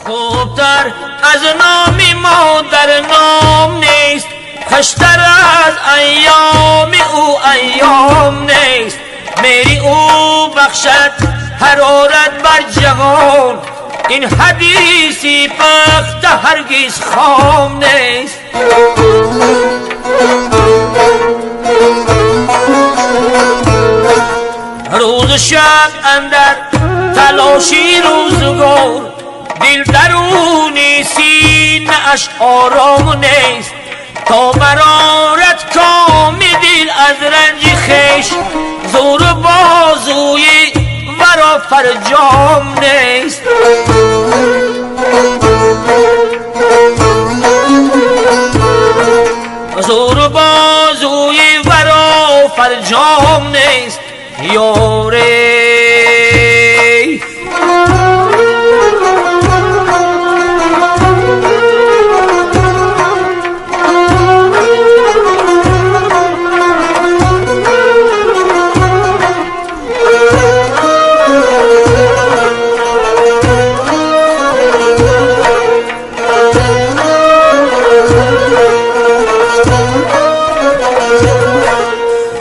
خوبتر از نامی مادر نام نیست، خوشتر از ایام او ایام نیست. میری او بخشد حرارت بر جهان، این حدیثی پخت هرگز خام نیست. روز و شب اندر تلاشی روزگار، دل درونی سینه اش آرام نیست. تا مرارت کام دل از رنج خیش، زور بازوی ورا فرجام نیست. زور بازوی ورا فرجام نیست یاره.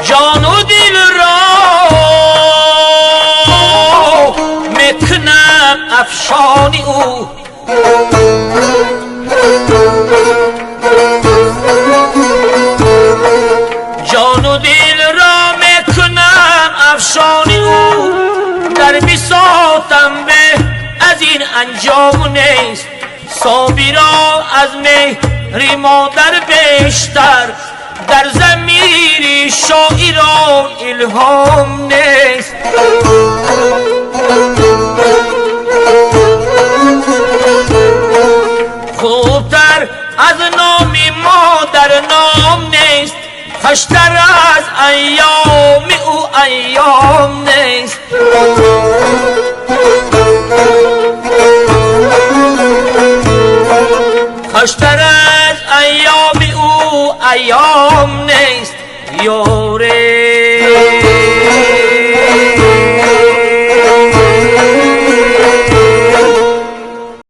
جان و دل را میکنم افشانی او، جان و دل را میکنم افشانی او. در بساطم به از این انجام نیست، صابرا از مهر مادر بیشتر، در ضمیر شاعران الهام نیست. خوبتر از نام مادر نام نیست، خوشتر از ایام او ایام نیست. خوشتر از ایام او ایام نیست یاره.